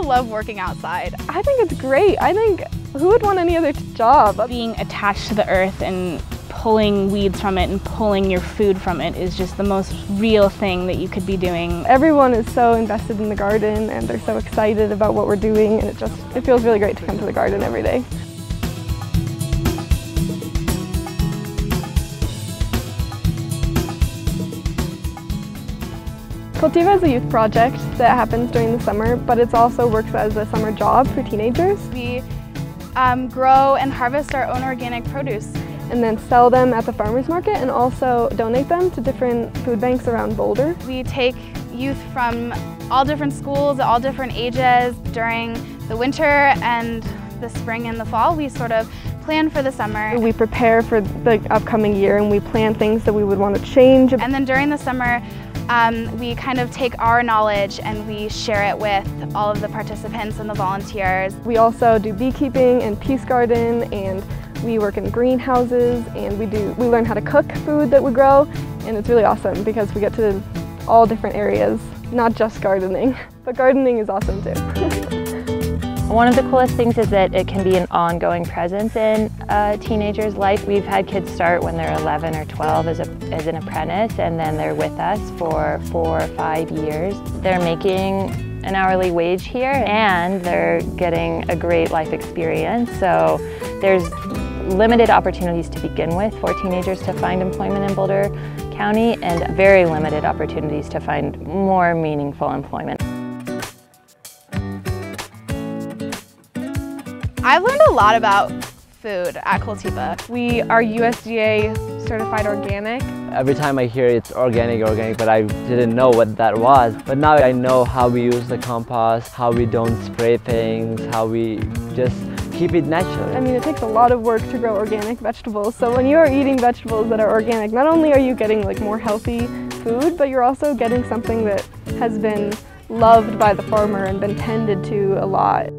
love working outside. I think it's great. I think who would want any other job? Being attached to the earth and pulling weeds from it and pulling your food from it is just the most real thing that you could be doing. Everyone is so invested in the garden and they're so excited about what we're doing, and it feels really great to come to the garden every day. Cultiva is a youth project that happens during the summer, but it also works as a summer job for teenagers. We grow and harvest our own organic produce. And then sell them at the farmers market and also donate them to different food banks around Boulder. We take youth from all different schools at all different ages. During the winter and the spring and the fall, we sort of plan for the summer. We prepare for the upcoming year and we plan things that we would want to change. And then during the summer, we kind of take our knowledge and we share it with all of the participants and the volunteers. We also do beekeeping and peace garden, and we work in greenhouses, and we learn how to cook food that we grow, and it's really awesome because we get to all different areas, not just gardening, but gardening is awesome too. One of the coolest things is that it can be an ongoing presence in a teenager's life. We've had kids start when they're 11 or 12 as an apprentice, and then they're with us for 4 or 5 years. They're making an hourly wage here and they're getting a great life experience. So there's limited opportunities to begin with for teenagers to find employment in Boulder County, and very limited opportunities to find more meaningful employment. I've learned a lot about food at Cultiva. We are USDA certified organic. Every time I hear it's organic, but I didn't know what that was. But now I know how we use the compost, how we don't spray things, how we just keep it natural. I mean, it takes a lot of work to grow organic vegetables. So when you are eating vegetables that are organic, not only are you getting like more healthy food, but you're also getting something that has been loved by the farmer and been tended to a lot.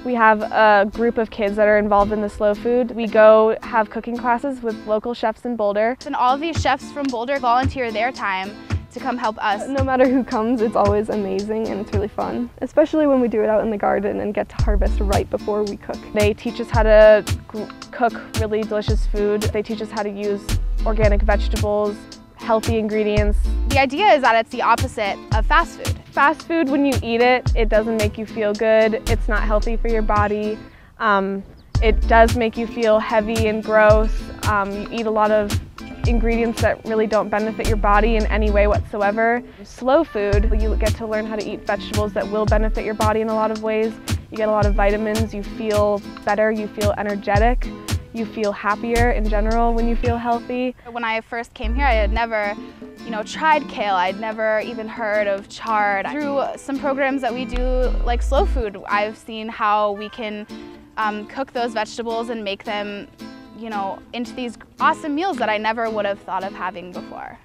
We have a group of kids that are involved in the slow food. We go have cooking classes with local chefs in Boulder. And all of these chefs from Boulder volunteer their time to come help us. No matter who comes, it's always amazing and it's really fun, especially when we do it out in the garden and get to harvest right before we cook. They teach us how to cook really delicious food. They teach us how to use organic vegetables, healthy ingredients. The idea is that it's the opposite of fast food. Fast food, when you eat it, it doesn't make you feel good. It's not healthy for your body. It does make you feel heavy and gross. You eat a lot of ingredients that really don't benefit your body in any way whatsoever. Slow food, you get to learn how to eat vegetables that will benefit your body in a lot of ways. You get a lot of vitamins, you feel better, you feel energetic, you feel happier in general when you feel healthy. When I first came here, I had never tried kale. I'd never even heard of chard. Through some programs that we do, like slow food, I've seen how we can cook those vegetables and make them into these awesome meals that I never would have thought of having before.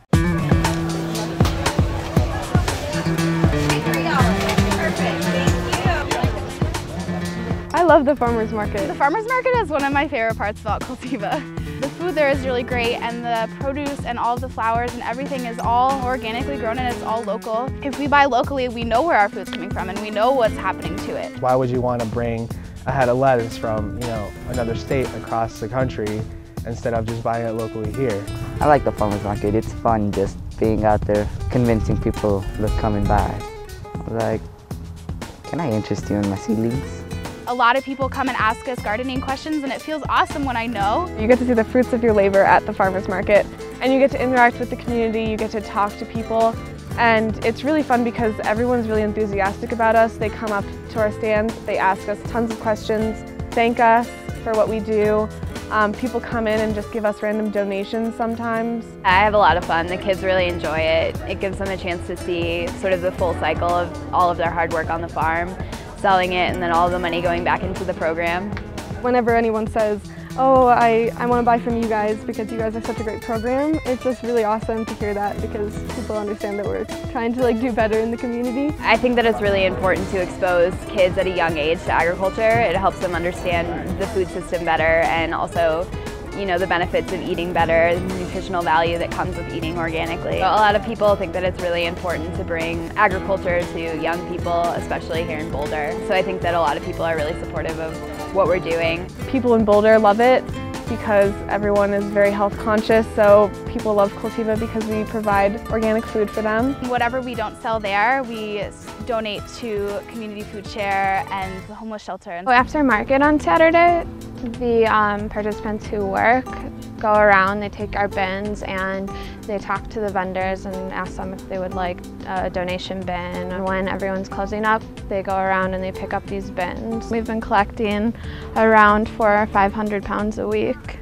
I love the farmers market. The farmers market is one of my favorite parts about Cultiva. The food there is really great, and the produce and all of the flowers and everything is all organically grown and it's all local. If we buy locally, we know where our food's coming from and we know what's happening to it. Why would you want to bring a head of lettuce from another state across the country instead of just buying it locally here? I like the farmers market. It's fun just being out there, convincing people that coming by. Like, can I interest you in my seedlings? A lot of people come and ask us gardening questions, and it feels awesome when I know. You get to see the fruits of your labor at the farmers market, and you get to interact with the community, you get to talk to people, and it's really fun because everyone's really enthusiastic about us. They come up to our stands, they ask us tons of questions, thank us for what we do. People come in and just give us random donations sometimes. I have a lot of fun. The kids really enjoy it. It gives them a chance to see sort of the full cycle of all of their hard work on the farm, selling it, and then all the money going back into the program. Whenever anyone says, oh, I want to buy from you guys because you guys are such a great program, it's just really awesome to hear that because people understand that we're trying to do better in the community. I think that it's really important to expose kids at a young age to agriculture. It helps them understand the food system better and also you know, the benefits of eating better, the nutritional value that comes with eating organically. A lot of people think that it's really important to bring agriculture to young people, especially here in Boulder. So I think that a lot of people are really supportive of what we're doing. People in Boulder love it because everyone is very health conscious, so people love Cultiva because we provide organic food for them. Whatever we don't sell there, we donate to Community Food Share and the homeless shelter. So after market on Saturday, the participants who work go around, they take our bins and they talk to the vendors and ask them if they would like a donation bin. And when everyone's closing up, they go around and they pick up these bins. We've been collecting around 400 or 500 pounds a week.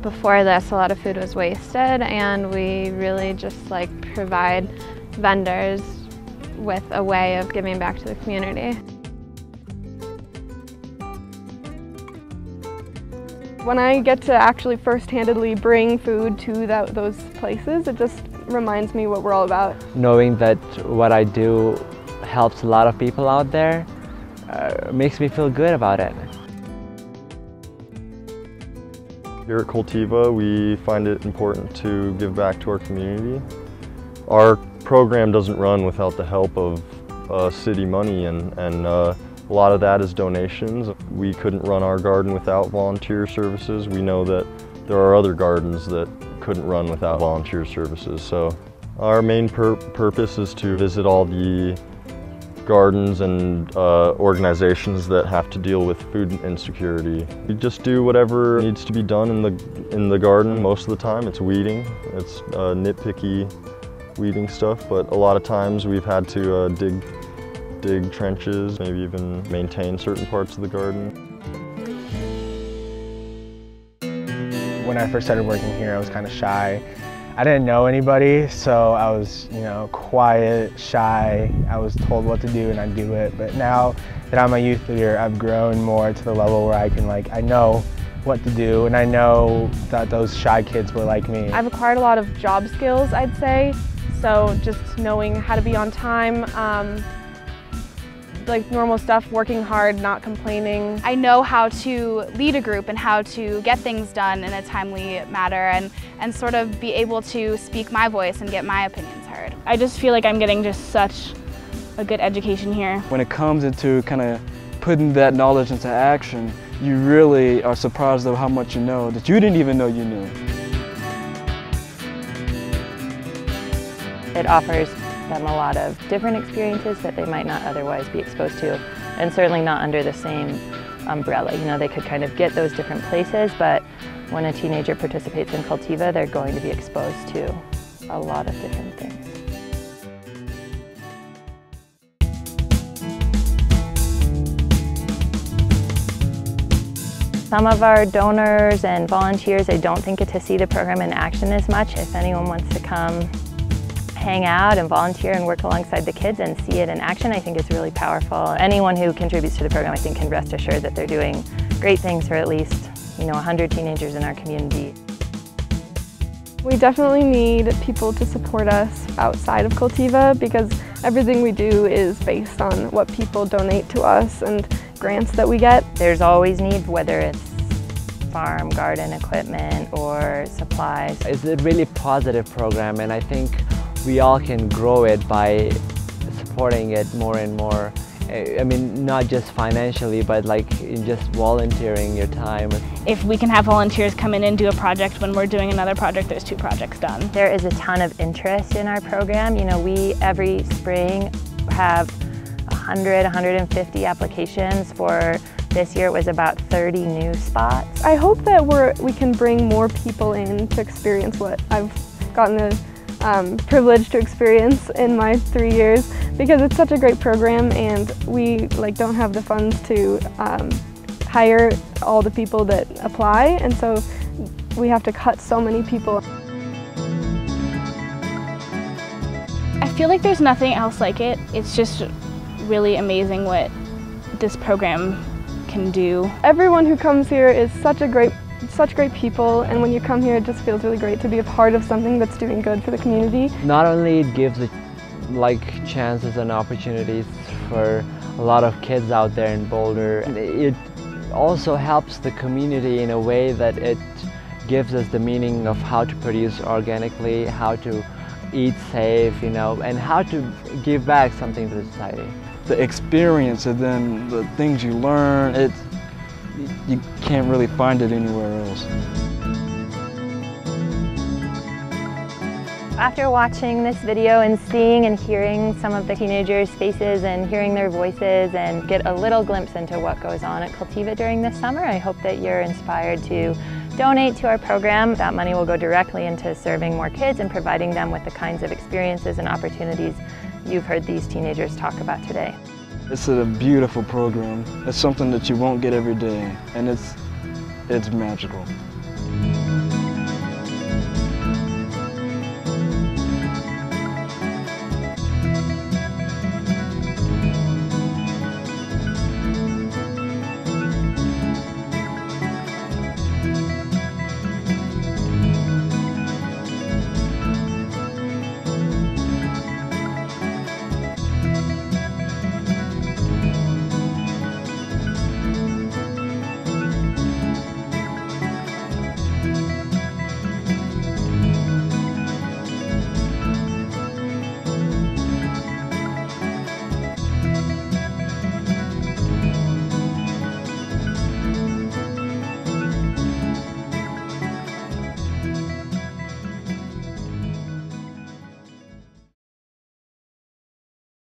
Before this, a lot of food was wasted, and we really just provide vendors with a way of giving back to the community. When I get to actually first-handedly bring food to those places, it just reminds me what we're all about. Knowing that what I do helps a lot of people out there makes me feel good about it. Here at Cultiva, we find it important to give back to our community. Our program doesn't run without the help of city money, and a lot of that is donations. We couldn't run our garden without volunteer services. We know that there are other gardens that couldn't run without volunteer services. So our main purpose is to visit all the gardens and organizations that have to deal with food insecurity. We just do whatever needs to be done in the garden. Most of the time it's weeding. It's nitpicky weeding stuff, but a lot of times we've had to dig trenches, maybe even maintain certain parts of the garden. When I first started working here, I was kind of shy. I didn't know anybody, so I was, quiet, shy. I was told what to do and I'd do it. But now that I'm a youth leader, I've grown more to the level where I can, I know what to do, and I know that those shy kids were like me. I've acquired a lot of job skills, I'd say. So just knowing how to be on time, normal stuff, working hard, not complaining. I know how to lead a group and how to get things done in a timely manner and sort of be able to speak my voice and get my opinions heard. I just feel like I'm getting just such a good education here. When it comes into kind of putting that knowledge into action, you really are surprised of how much you know that you didn't even know you knew. It offers them a lot of different experiences that they might not otherwise be exposed to, and certainly not under the same umbrella. They could kind of get those different places, but when a teenager participates in Cultiva, they're going to be exposed to a lot of different things. Some of our donors and volunteers, I don't think get to see the program in action as much. If anyone wants to come hang out and volunteer and work alongside the kids and see it in action, I think it's really powerful. Anyone who contributes to the program, I think, can rest assured that they're doing great things for at least 100 teenagers in our community. We definitely need people to support us outside of Cultiva because everything we do is based on what people donate to us and grants that we get. There's always need, whether it's farm, garden equipment, or supplies. It's a really positive program, and I think we all can grow it by supporting it more and more. I mean, not just financially, but in just volunteering your time. If we can have volunteers come in and do a project when we're doing another project, there's 2 projects done. There is a ton of interest in our program. We every spring have 100, 150 applications. For this year it was about 30 new spots. I hope that we can bring more people in to experience what I've gotten the privilege to experience in my 3 years, because it's such a great program, and we don't have the funds to hire all the people that apply, and so we have to cut so many people. I feel like there's nothing else like it. It's just really amazing what this program can do. Everyone who comes here is such great people, and when you come here it just feels really great to be a part of something that's doing good for the community. Not only it gives chances and opportunities for a lot of kids out there in Boulder, it also helps the community in a way that it gives us the meaning of how to produce organically, how to eat safe, you know, and how to give back something to the society. The experience and then the things you learn, you can't really find it anywhere else. After watching this video and seeing and hearing some of the teenagers' faces and hearing their voices and get a little glimpse into what goes on at Cultiva during this summer, I hope that you're inspired to donate to our program. That money will go directly into serving more kids and providing them with the kinds of experiences and opportunities you've heard these teenagers talk about today. It's a beautiful program. It's something that you won't get every day, and it's magical.